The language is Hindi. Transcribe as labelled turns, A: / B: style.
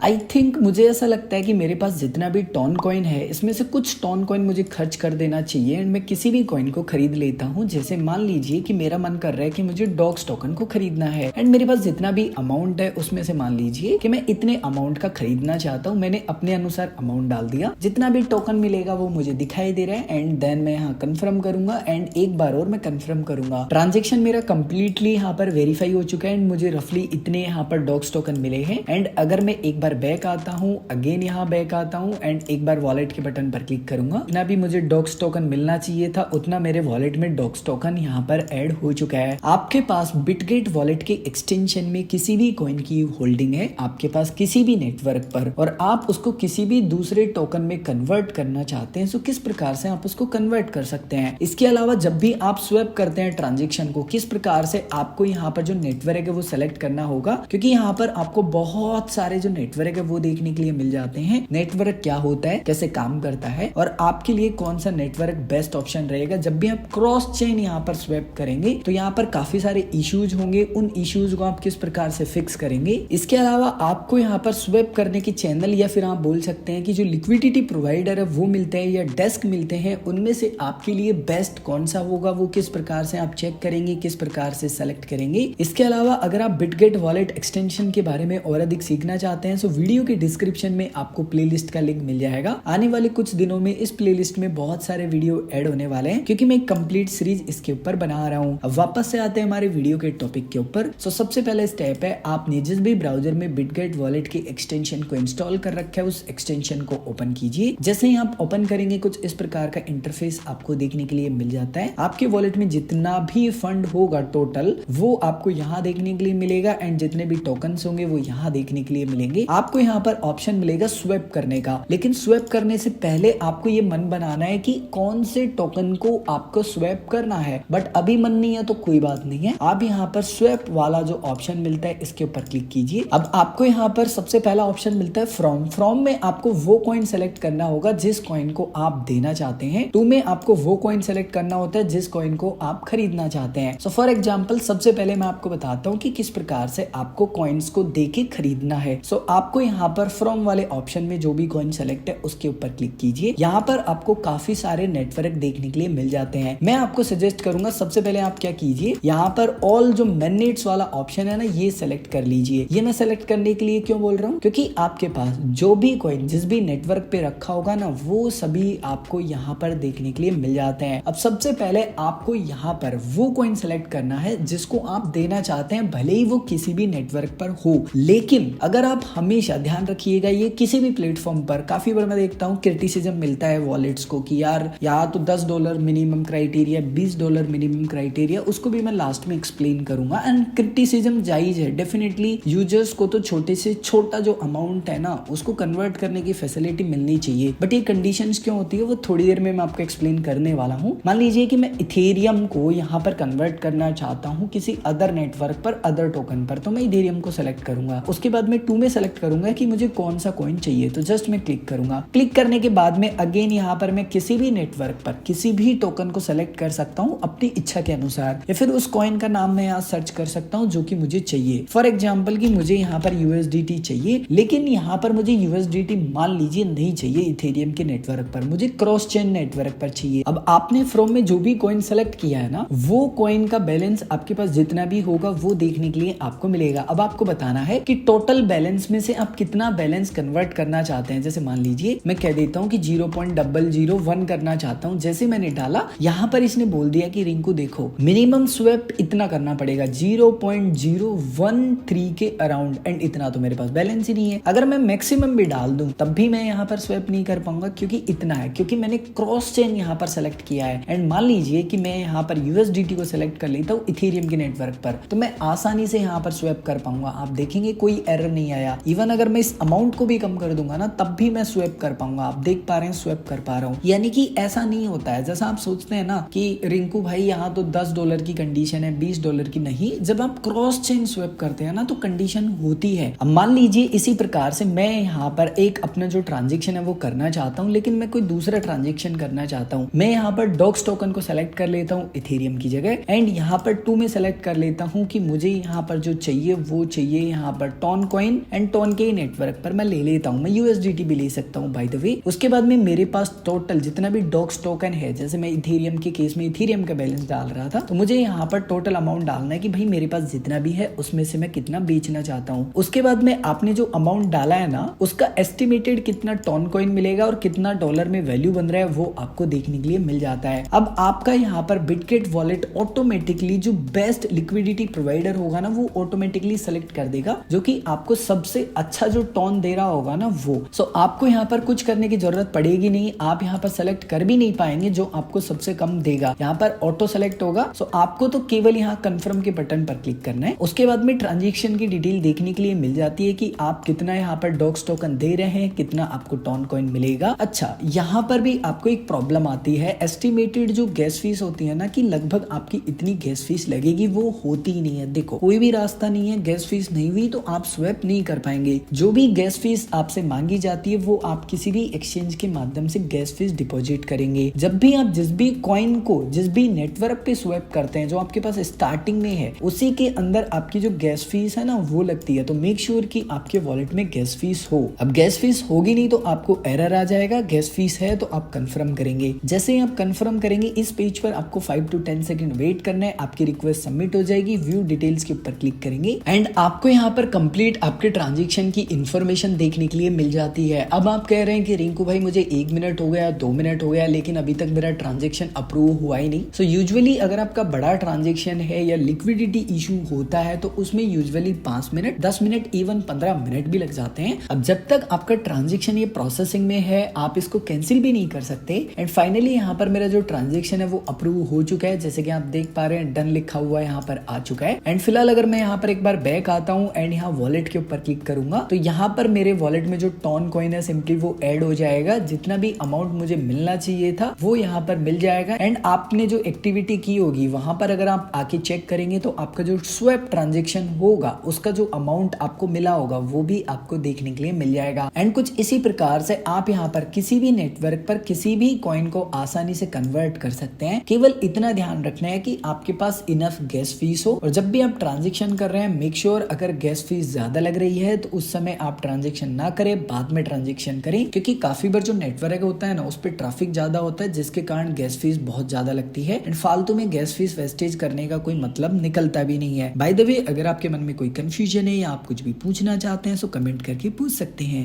A: आई थिंक मुझे ऐसा लगता है कि मेरे पास जितना भी टॉन कॉइन है इसमें से कुछ टॉन कॉइन मुझे खर्च कर देना चाहिए एंड मैं किसी भी कॉइन को खरीद लेता हूँ। जैसे मान लीजिए कि मेरा मन कर रहा है कि मुझे डॉग्स टोकन को खरीदना है एंड मेरे पास जितना भी अमाउंट है उसमें से मान लीजिए कि मैं इतने अमाउंट का खरीदना चाहता हूँ। मैंने अपने अनुसार अमाउंट डाल दिया, जितना भी टोकन मिलेगा वो मुझे दिखाई दे रहा है एंड देन मैं यहाँ कंफर्म करूंगा एंड एक बार और मैं कंफर्म करूंगा। ट्रांजेक्शन मेरा कंप्लीटली यहाँ पर वेरीफाई हो चुका है एंड मुझे रफली इतने यहाँ पर डॉग्स टोकन मिले हैं। एंड अगर मैं एक बार बैक आता हूँ, अगेन यहाँ बैक आता हूँ एंड एक बार वॉलेट के बटन पर क्लिक करूंगा, जितना भी मुझे डॉग्स टोकन मिलना चाहिए था उतना मेरे वॉलेट में डॉग्स टोकन यहाँ पर ऐड हो चुका है। आपके पास बिटगेट वॉलेट के एक्सटेंशन में किसी भी कॉइन की होल्डिंग है आपके पास किसी भी नेटवर्क पर और आप उसको किसी भी दूसरे टोकन में कन्वर्ट करना चाहते हैं तो किस प्रकार से आप उसको कन्वर्ट कर सकते हैं। इसके अलावा जब भी आप स्वैप करते हैं ट्रांजेक्शन को, किस प्रकार से आपको यहाँ पर जो नेटवर्क है वो सेलेक्ट करना होगा, क्योंकि यहाँ पर आपको बहुत सारे जो नेटवर्क है वो देखने के लिए मिल जाते हैं। नेटवर्क क्या होता है, कैसे काम करता है और आपके लिए कौन सा नेटवर्क बेस्ट ऑप्शन रहेगा। जब भी आप क्रॉस चेन यहाँ पर स्वैप करेंगे तो यहाँ पर काफी सारे इश्यूज होंगे, उन इश्यूज को आप किस प्रकार से फिक्स करेंगे। इसके अलावा आपको यहाँ पर स्वैप करने की चैनल या फिर आप बोल सकते हैं कि जो लिक्विडिटी प्रोवाइडर है वो मिलते हैं या डेस्क मिलते हैं, उनमें से आपके लिए बेस्ट कौन सा होगा वो किस प्रकार से आप चेक करेंगे, किस प्रकार से सेलेक्ट करेंगे। इसके अलावा अगर आप बिटगेट वॉलेट एक्सटेंशन के बारे में और अधिक सीखना चाहते हैं तो वीडियो के डिस्क्रिप्शन में आपको प्लेलिस्ट का लिंक मिल जाएगा। आने वाले कुछ दिनों में इस प्लेलिस्ट में बहुत सारे वीडियो ऐड होने वाले हैं क्योंकि मैं एक कंप्लीट सीरीज इसके ऊपर बना रहा हूँ। अब वापस से आते हैं हमारे वीडियो के टॉपिक के ऊपर। सबसे पहले स्टेप है, आपने जिस भी ब्राउजर में बिटगेट वॉलेट के एक्सटेंशन को इंस्टॉल कर रखा है उस एक्सटेंशन को ओपन कीजिए। जैसे ही आप ओपन करेंगे कुछ इस प्रकार का इंटरफेस आपको देखने के लिए मिल जाता है। आपके वॉलेट में जितना भी फंड होगा टोटल वो आपको यहाँ देखने के लिए मिलेगा एंड जितने भी टोकन्स होंगे वो यहाँ देखने के लिए मिलेंगे। आपको यहाँ पर ऑप्शन मिलेगा स्वैप करने का, लेकिन स्वैप करने से पहले आपको ये मन बनाना है कि कौन से टोकन को आपको स्वैप करना है। बट अभी मन नहीं है तो कोई बात नहीं है, आप यहाँ पर स्वैप वाला जो ऑप्शन मिलता है इसके ऊपर क्लिक कीजिए। अब आपको यहाँ पर सबसे पहला ऑप्शन मिलता है फ्रॉम में आपको वो कॉइन सेलेक्ट करना होगा जिस कॉइन को आप देना चाहते हैं। टू में आपको वो कॉइन सेलेक्ट करना होता है जिस कॉइन को आप खरीदना चाहते हैं। सो फॉर एग्जांपल सबसे पहले मैं आपको बताता हूँ कि किस प्रकार से आपको कॉइन्स को देके खरीदना है। सो आपको यहाँ पर फ्रॉम वाले ऑप्शन में जो भी कॉइन सेलेक्ट है उसके ऊपर क्लिक कीजिए। यहाँ पर आपको काफी सारे नेटवर्क देखने के लिए मिल जाते हैं। मैं आपको सजेस्ट करूंगा सबसे पहले आप क्या कीजिए, यहाँ पर ऑल जो मैनेट्स वाला ऑप्शन है ना ये सेलेक्ट कर लीजिए। ये मैं सेलेक्ट करने के लिए क्यों बोल रहा हूँ, क्योंकि आपके पास जो भी कॉइन जिस भी नेटवर्क पे रखा होगा ना वो सभी आपको यहाँ पर देखने के लिए मिल जाते हैं। अब सबसे पहले आपको यहाँ पर वो कॉइन सेलेक्ट करना है जिसको आप देना चाहते हैं, भले ही वो किसी भी नेटवर्क पर हो। लेकिन अगर आप हमेशा ध्यान रखिएगा, ये किसी भी प्लेटफॉर्म पर काफी बार मैं देखता हूँ क्रिटिसिज्म मिलता है वॉलेट्स को कि यार यहाँ तो $10 मिनिमम क्राइटेरिया, $20 मिनिमम क्राइटेरिया, उसको भी मैं लास्ट में एक्सप्लेन करूंगा। एंड क्रिटिसिज्म जायज है डेफिनेटली, यूजर्स को तो छोटे से छोटा जो अमाउंट है ना उसको कन्वर्ट करने की फैसिलिटी मिलनी चाहिए। बट ये कंडीशंस क्यों होती है वो थोड़ी देर में मैं आपको एक्सप्लेन करने वाला हूँ। मान लीजिए कि मैं इथेरियम को यहाँ पर कन्वर्ट करना चाहता हूँ किसी अदर नेटवर्क पर, अदर टोकन पर, तो मैं इथेरियम को सेलेक्ट करूंगा। उसके बाद मैं 2 में सेलेक्ट करूंगा कि मुझे कौन सा कॉइन चाहिए, तो जस्ट मैं क्लिक करूंगा। क्लिक करने के बाद में अगेन यहाँ पर मैं किसी भी नेटवर्क पर किसी भी टोकन को सेलेक्ट कर सकता हूँ अपनी इच्छा के अनुसार, या फिर उस कॉइन का नाम मैं यहाँ सर्च कर सकता हूँ जो कि मुझे चाहिए। फॉर एग्जाम्पल कि मुझे यहाँ पर USDT चाहिए, लेकिन यहाँ पर मुझे USDT मान लीजिए नहीं चाहिए इथेरियम के नेटवर्क पर, मुझे क्रॉस चेन नेटवर्क पर चाहिए। अब आपने फ्रॉम में जो भी कॉइन सेलेक्ट किया है ना वो कॉइन का बैलेंस आपके पास जितना भी होगा वो देखने के लिए आपको मिलेगा। अब आपको बताना है कि टोटल बैलेंस में से आप कितना बैलेंस कन्वर्ट करना चाहते हैं। जैसे मान लीजिए मैं कह देता हूँ कि 0.001 करना चाहता हूँ। जैसे मैंने डाला यहाँ पर इसने बोल दिया कि रिंकू देखो मिनिमम स्वैप इतना करना पड़ेगा 0.013 के अराउंड, एंड इतना तो मेरे पास बैलेंस ही नहीं है। अगर मैं मैक्सिमम भी डाल दूं तब भी मैं यहाँ पर स्वैप नहीं कर पाऊंगा क्योंकि इतना है, क्योंकि मैंने क्रॉस चेन यहाँ पर सेलेक्ट किया है। एंड मान लीजिए कि मैं यहाँ पर USDT को सेलेक्ट कर लेता हूँ इथेरियम के नेटवर्क पर, तो मैं आसानी से यहाँ पर स्वैप कर पाऊंगा। आप देखेंगे कोई एरर नहीं आया। इवन अगर मैं इस अमाउंट को भी कम कर दूंगा ना तब भी मैं स्वैप कर पाऊंगा। आप देख पा रहे हैं स्वैप कर पा रहा हूँ। यानी कि ऐसा नहीं होता है जैसा आप सोचते हैं ना कि रिंकू भाई यहाँ तो $10 की कंडीशन है, $20 की नहीं। जब आप क्रॉस चेन स्वैप करते हैं ना तो कंडीशन होती है। अब मान लीजिए इसी प्रकार से मैं यहाँ पर एक अपना जो ट्रांजेक्शन है वो करना चाहता हूँ, लेकिन मैं कोई दूसरा ट्रांजेक्शन करना चाहता हूँ। मैं यहाँ पर डॉग्स टोकन को सेलेक्ट कर लेता हूँ इथेरियम की जगह, एंड यहाँ पर 2 में सेलेक्ट कर लेता हूँ कि मुझे यहाँ पर जो चाहिए वो चाहिए यहाँ पर TON coin. And TON TON के नेटवर्क पर मैं ले लेता हूँ, मैं यूएसडीटी भी ले सकता हूँ बाय द वे। उसके बाद में मेरे पास टोटल जितना भी डॉक्स टोकन है, जैसे मैं इथेरियम के केस में इथेरियम का बैलेंस डाल रहा था, तो मुझे यहाँ पर टोटल अमाउंट डालना है कि भाई मेरे पास जितना भी है उसमें से मैं कितना बेचना चाहता हूँ। उसके बाद में आपने जो अमाउंट डाला है ना, उसका एस्टिमेटेड कितना टॉन कॉइन मिलेगा और कितना डॉलर में वैल्यू बन रहा है वो आपको देखने के लिए मिल जाता है। अब आपका यहाँ पर बिटगेट वॉलेट ऑटोमेटिकली जो बेस्ट लिक्विडिटी प्रोवाइडर होगा ना, वो ऑटोमेटिकली सेलेक्ट कर देगा, जो कि आपको सबसे अच्छा जो टॉन दे रहा होगा ना वो। सो आपको यहाँ पर कुछ करने की जरूरत पड़ेगी नहीं, आप यहाँ पर सेलेक्ट कर भी नहीं पाएंगे जो आपको सबसे कम देगा, यहाँ पर ऑटो सेलेक्ट होगा। सो आपको तो केवल यहाँ कंफर्म के बटन पर क्लिक करना है। उसके बाद में ट्रांजेक्शन की डिटेल देखने के लिए मिल जाती है कि आप कितना यहाँ पर डॉक्स टोकन दे रहे हैं, कितना आपको टॉन कॉइन मिलेगा। अच्छा, यहाँ पर भी आपको एक प्रॉब्लम आती है, एस्टिमेटेड जो गैस फीस होती है ना, कि लगभग आपकी इतनी गैस फीस लगेगी, वो होती ही नहीं है। देखो, कोई भी रास्ता नहीं है, गैस फीस नहीं हुई तो आप स्वैप नहीं कर पाएंगे। जो भी गैस फीस आपसे मांगी जाती है वो आप किसी भी एक्सचेंज के माध्यम से गैस फीस डिपॉजिट करेंगे। जब भी आप जिस भी कॉइन को जिस भी नेटवर्क पे स्वैप करते हैं, जो आपके पास स्टार्टिंग में है, उसी के अंदर आपकी जो गैस फीस है ना वो लगती है। तो मेक श्योर कि आपके वॉलेट में गैस फीस हो। अब गैस फीस होगी नहीं तो आपको एरर आ जाएगा, गैस फीस है तो आप कंफर्म करेंगे। जैसे ही आप कंफर्म करेंगे, इस पेज पर आपको 5 to 10 सेकंड वेट करना है, आपकी रिक्वेस्ट सबमिट हो जाएगी। व्यू डिटेल्स के ऊपर क्लिक करेंगे एंड आपको यहाँ पर कंप्लीट आपके ट्रांजेक्शन की इंफॉर्मेशन देखने के लिए मिल जाती है। अब आप कह रहे हैं कि रिंकू भाई मुझे 1 मिनट हो गया, 2 मिनट हो गया, लेकिन अभी तक मेरा ट्रांजेक्शन अप्रूव हुआ ही नहीं। सो यूजुअली अगर आपका बड़ा ट्रांजेक्शन है या लिक्विडिटी इशू होता है तो उसमें usually 5 minute, 10 minute, even 15 minute भी लग जाते हैं। अब जब तक आपका ट्रांजेक्शन ये प्रोसेसिंग में है, आप इसको कैंसिल भी नहीं कर सकते। एंड फाइनली यहाँ पर मेरा जो ट्रांजेक्शन है वो अप्रूव हो चुका है, जैसे कि आप देख पा रहे हैं, डन लिखा हुआ यहाँ पर आ चुका है। एंड फिलहाल अगर मैं यहाँ पर एक बार बैक आता हूँ एंड यहाँ वॉलेट के ऊपर क्लिक करूंगा, तो यहाँ पर मेरे वॉलेट में जो टॉन कॉइन है सिंपली वो ऐड हो जाएगा। जितना भी अमाउंट मुझे मिलना चाहिए था वो यहाँ पर मिल जाएगा। एंड आपने जो एक्टिविटी की होगी वहां पर अगर आप आके चेक करेंगे तो आपका जो स्वैप ट्रांजेक्शन होगा उसका जो अमाउंट आपको मिला होगा वो भी आपको देखने के लिए मिल जाएगा। एंड कुछ इसी प्रकार से आप यहाँ पर किसी भी नेटवर्क पर किसी भी कॉइन को आसानी से कन्वर्ट कर सकते हैं। केवल इतना ध्यान रखना है कि आपके पास इनफ गैस फीस हो, और जब भी आप ट्रांजेक्शन कर रहे हैं मेक श्योर अगर गैस फीस ज्यादा लग रही है तो उस समय आप ट्रांजेक्शन ना करें, बाद में ट्रांजेक्शन करें, क्योंकि काफी बार जो नेटवर्क होता है ना उस पर ट्रैफिक ज्यादा होता है, जिसके कारण गैस फीस बहुत ज्यादा लगती है। एंड फालतू में गैस फीस वेस्टेज करने का कोई मतलब निकलता भी नहीं है। बाय द वे, अगर आपके मन में कोई कंफ्यूजन है या आप कुछ भी पूछना चाहते हैं तो कमेंट करके पूछ सकते हैं।